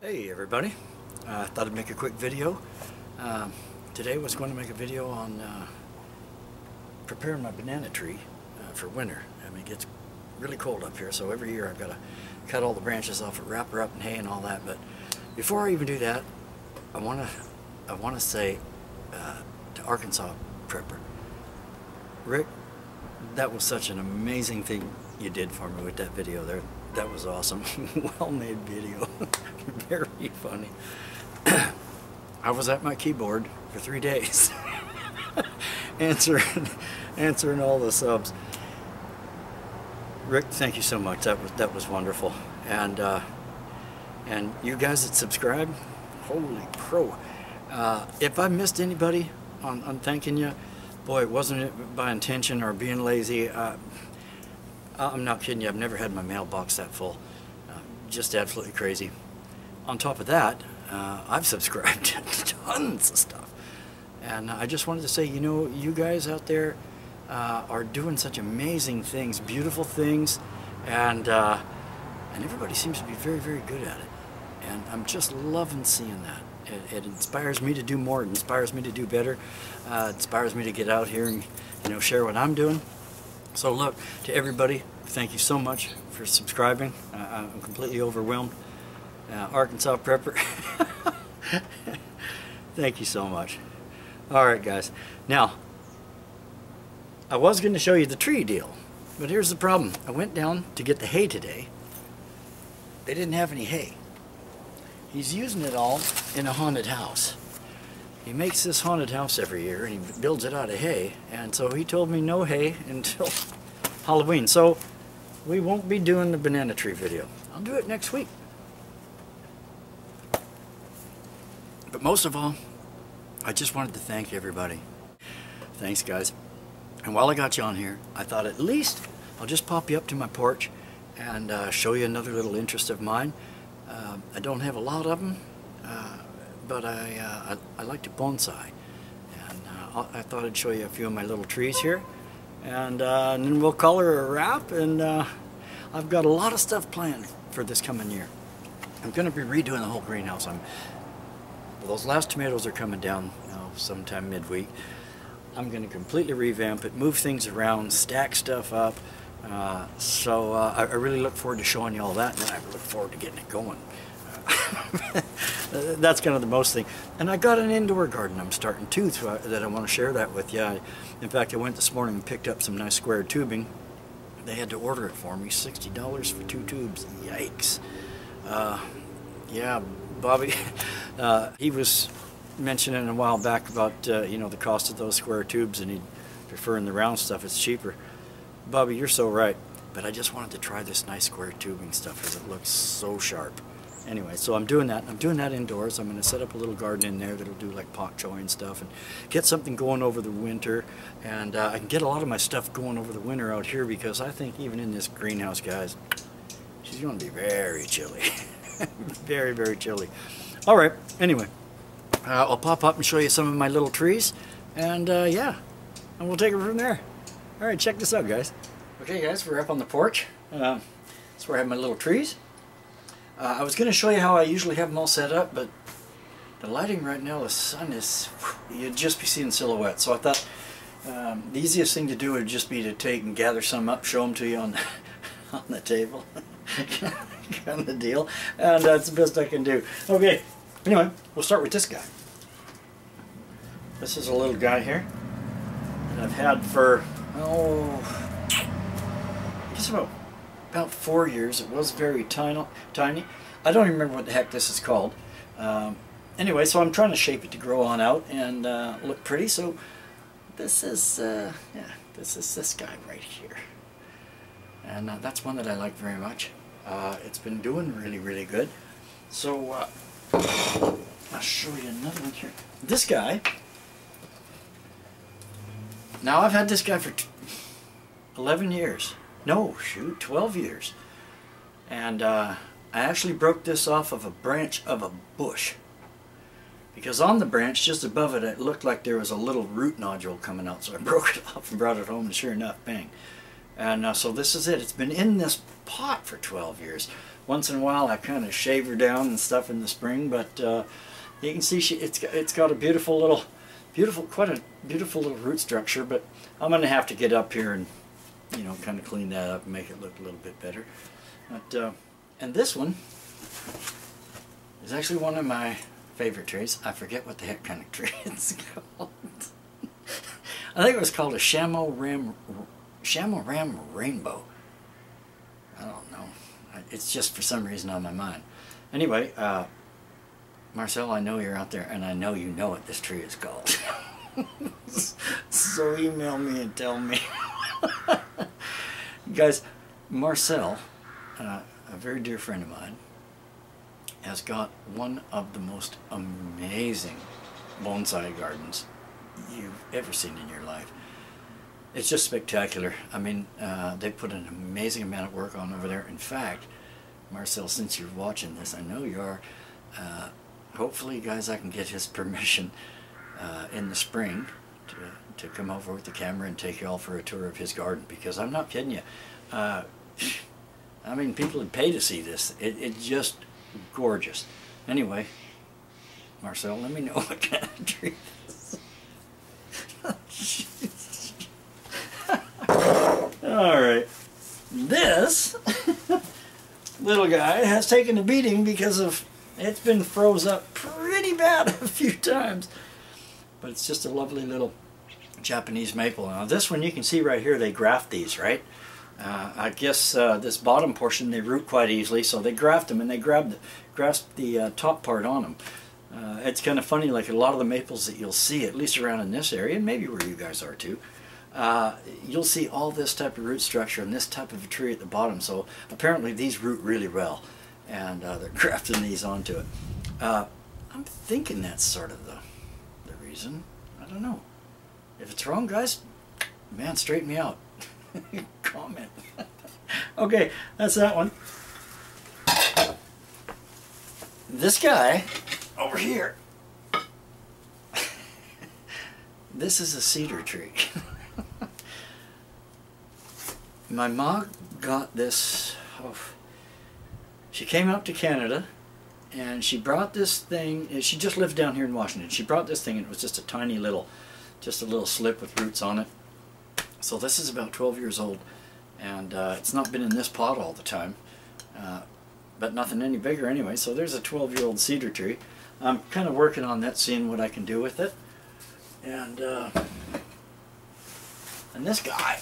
Hey everybody, I thought I'd make a quick video. Today was going to make a video on preparing my banana tree for winter. I mean, it gets really cold up here, so every year I've got to cut all the branches off and wrap her up in hay and all that. But before I even do that, I want to say to Arkansas Prepper, Rick, that was such an amazing thing you did for me with that video there. That was awesome. Well-made video. Very funny. I was at my keyboard for 3 days answering all the subs. Rick, thank you so much. That was wonderful. And you guys that subscribe, holy pro. If I missed anybody on thanking you, boy, it wasn't by intention or being lazy. I'm not kidding you, I've never had my mailbox that full. Just absolutely crazy. On top of that, I've subscribed to tons of stuff. And I just wanted to say, you know, you guys out there are doing such amazing things, beautiful things, and everybody seems to be very, very good at it. And I'm just loving seeing that. It inspires me to do more, it inspires me to do better, it inspires me to get out here and, you know, share what I'm doing. So look, to everybody, thank you so much for subscribing. I'm completely overwhelmed. Arkansas Prepper, thank you so much. Alright guys, now, I was going to show you the tree deal, but here's the problem. I went down to get the hay today. They didn't have any hay. He's using it all in a haunted house. He makes this haunted house every year and he builds it out of hay, and so he told me no hay until Halloween. So we won't be doing the banana tree video. I'll do it next week. But most of all, I just wanted to thank everybody. Thanks guys. And while I got you on here, I thought at least I'll just pop you up to my porch and show you another little interest of mine. I don't have a lot of them. But I like to bonsai, and I thought I'd show you a few of my little trees here, and then we'll color a wrap, and I've got a lot of stuff planned for this coming year. I'm going to be redoing the whole greenhouse. Those last tomatoes are coming down, you know, sometime midweek. I'm going to completely revamp it, move things around, stack stuff up, so I really look forward to showing you all that, and then I look forward to getting it going. That's kind of the most thing. And I got an indoor garden I'm starting too, that I want to share that with you. In fact, I went this morning and picked up some nice square tubing. They had to order it for me, $60 for 2 tubes. Yikes. Yeah, Bobby, he was mentioning a while back about you know, the cost of those square tubes, and he'd prefer in the round stuff, it's cheaper. Bobby, you're so right, but I just wanted to try this nice square tubing stuff because it looks so sharp. Anyway, so I'm doing that. I'm doing that indoors. I'm going to set up a little garden in there that'll do like pak choi and stuff, and get something going over the winter. And I can get a lot of my stuff going over the winter out here, because I think even in this greenhouse, guys, she's going to be very chilly. Very, very chilly. All right. Anyway, I'll pop up and show you some of my little trees, and yeah, and we'll take it from there. All right, check this out, guys. Okay, guys, we're up on the porch. That's where I have my little trees. I was going to show you how I usually have them all set up, but the lighting right now, the sun is, you'd just be seeing silhouettes. So I thought the easiest thing to do would just be to take and gather some up, show them to you on the table, kind of the deal, and that's the best I can do. Okay, anyway, we'll start with this guy. This is a little guy here that I've had for, I guess about 4 years. It was very tiny. I don't even remember what the heck this is called. Anyway, so I'm trying to shape it to grow on out and look pretty. So this is, yeah, this is this guy right here. And that's one that I like very much. It's been doing really, really good. So I'll show you another one here. This guy, now I've had this guy for 11 years. No, shoot, 12 years. And I actually broke this off of a branch of a bush. Because on the branch, just above it, it looked like there was a little root nodule coming out. So I broke it off and brought it home, and sure enough, bang. And so this is it. It's been in this pot for 12 years. Once in a while I kind of shave her down and stuff in the spring, but you can see it's got a beautiful little, quite a beautiful little root structure. But I'm going to have to get up here and, you know, kind of clean that up and make it look a little bit better. But and this one is actually one of my favorite trees. I forget what the heck kind of tree it's called. I think it was called a Chamoram Rainbow. I don't know. It's just for some reason on my mind. Anyway, Marcel, I know you're out there, and I know you know what this tree is called. So email me and tell me. Guys, Marcel, a very dear friend of mine, has got one of the most amazing bonsai gardens you've ever seen in your life. It's just spectacular. I mean, they put an amazing amount of work on over there. In fact, Marcel, since you're watching this, I know you are, hopefully, guys, I can get his permission in the spring to come over with the camera and take you all for a tour of his garden, because I'm not kidding you. I mean, people would pay to see this. It's just gorgeous. Anyway, Marcel, let me know what kind of tree this is. Alright. This little guy has taken a beating because of, it's been froze up pretty bad a few times. But it's just a lovely little Japanese maple. Now this one, you can see right here, they graft these, right? I guess this bottom portion they root quite easily, so they graft them and they grasp the top part on them. It's kind of funny, like a lot of the maples that you'll see, at least around in this area, and maybe where you guys are too, you'll see all this type of root structure and this type of a tree at the bottom. So apparently these root really well, and they're grafting these onto it. I'm thinking that's sort of the reason. I don't know. If it's wrong, guys, man, straighten me out. Comment. Okay, that's that one. This guy over here, this is a cedar tree. My mom got this, she came up to Canada and she brought this thing. She just lived down here in Washington. She brought this thing and it was just a tiny little, just a little slip with roots on it. So this is about 12 years old, and it's not been in this pot all the time, but nothing any bigger anyway. So there's a 12-year-old cedar tree. I'm kind of working on that, seeing what I can do with it. And this guy,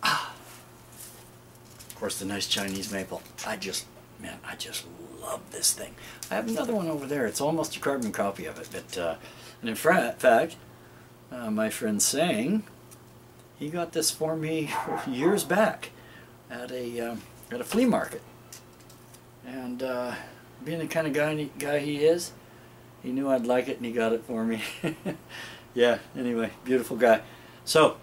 of course, the nice Chinese maple. I just love this thing. I have another one over there. It's almost a carbon copy of it, but and in fact, my friend Sang, he got this for me years back at a flea market, and being the kind of guy he is, he knew I'd like it and he got it for me. Yeah, anyway, beautiful guy. So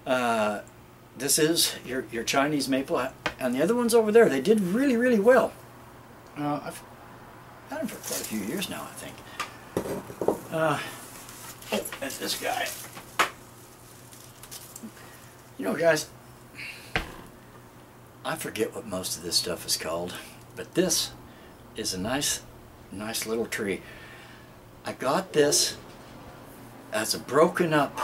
this is your Chinese maple, and the other ones over there, they did really, really well. I've had them for quite a few years now, I think. That's this guy. You know, guys, I forget what most of this stuff is called, but this is a nice little tree. I got this as a broken up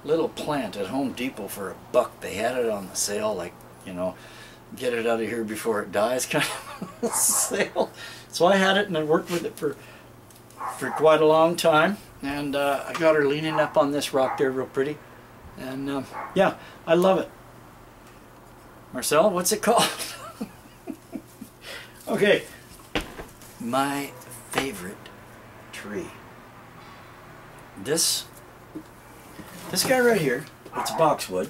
little plant at Home Depot for $1. They had it on the sale, like, you know, get it out of here before it dies kind of sale. So I had it and I worked with it for quite a long time, and I got her leaning up on this rock there real pretty, and yeah, I love it. Marcel, what's it called? Okay, my favorite tree. This guy right here, it's boxwood,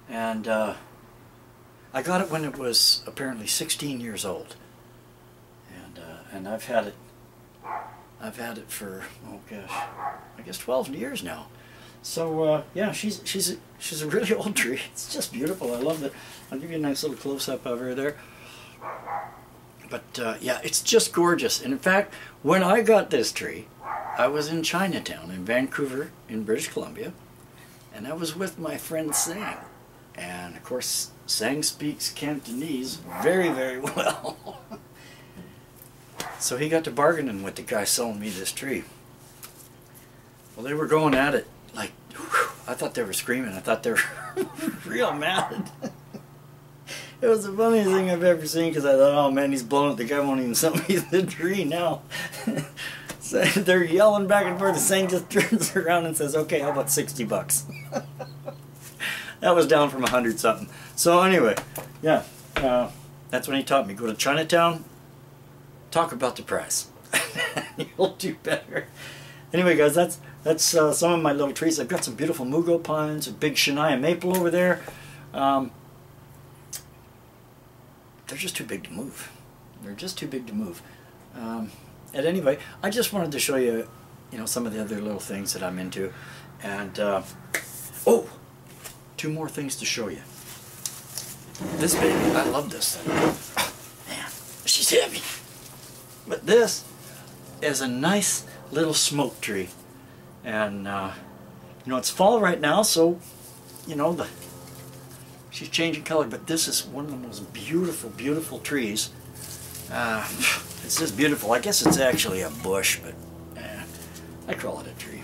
and I got it when it was apparently 16 years old, and I've had it for, oh gosh, I guess 12 years now. So yeah, she's a really old tree. It's just beautiful. I love it. I'll give you a nice little close-up of her there. But yeah, it's just gorgeous. And in fact, when I got this tree, I was in Chinatown in Vancouver in British Columbia, and I was with my friend Sam. And of course, Sang speaks Cantonese very, very well. So he got to bargaining with the guy selling me this tree. Well, they were going at it like, whew, I thought they were screaming. I thought they were real mad. It was the funniest thing I've ever seen, because I thought, oh man, he's blowing it. The guy won't even sell me the tree now. So they're yelling back and forth. The Sang just turns around and says, okay, how about 60 bucks? That was down from 100 something. So anyway, yeah, that's when he taught me. Go to Chinatown, talk about the price. You'll do better. Anyway, guys, that's some of my little trees. I've got some beautiful mugo pines, a big Shania maple over there. They're just too big to move. They're just too big to move. And anyway, I just wanted to show you, some of the other little things that I'm into. And, oh, 2 more things to show you. This baby, I love this thing. Oh, man, she's heavy. But this is a nice little smoke tree. And, it's fall right now, so, she's changing color, but this is one of the most beautiful, beautiful trees. It's just beautiful. I guess it's actually a bush, but I call it a tree.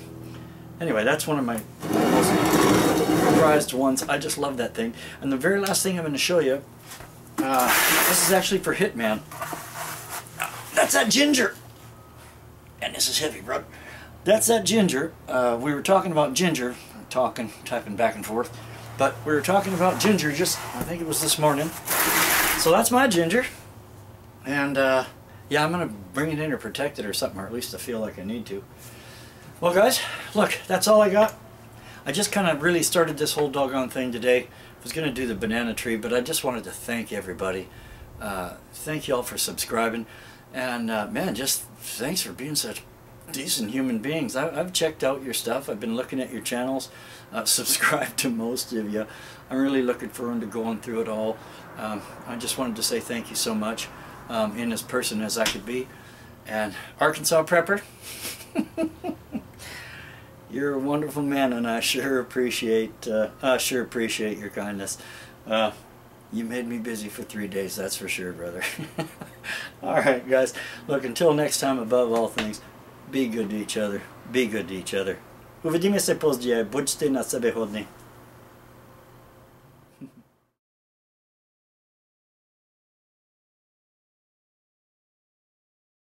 Anyway, that's one of my most prized ones. I just love that thing. And the very last thing I'm going to show you, this is actually for Hitman. That's that ginger. And this is heavy, bro. That's that ginger. We were talking about ginger, typing back and forth. But we were talking about ginger I think it was this morning. So that's my ginger. And yeah, I'm going to bring it in or protect it or something, or at least I feel like I need to. Well guys, look, that's all I got. I just kind of really started this whole doggone thing today. I was going to do the banana tree, but I just wanted to thank everybody. Thank you all for subscribing. And man, just thanks for being such decent human beings. I've checked out your stuff. I've been looking at your channels. Subscribed to most of you. I'm really looking forward to going through it all. I just wanted to say thank you so much, in as person as I could be. And Arkansas Prepper, you're a wonderful man, and I sure appreciate your kindness. You made me busy for 3 days, that's for sure, brother. Alright guys, look, until next time, above all things, be good to each other. Be good to each other. Uvidíme se později, buďte na sebe hodní.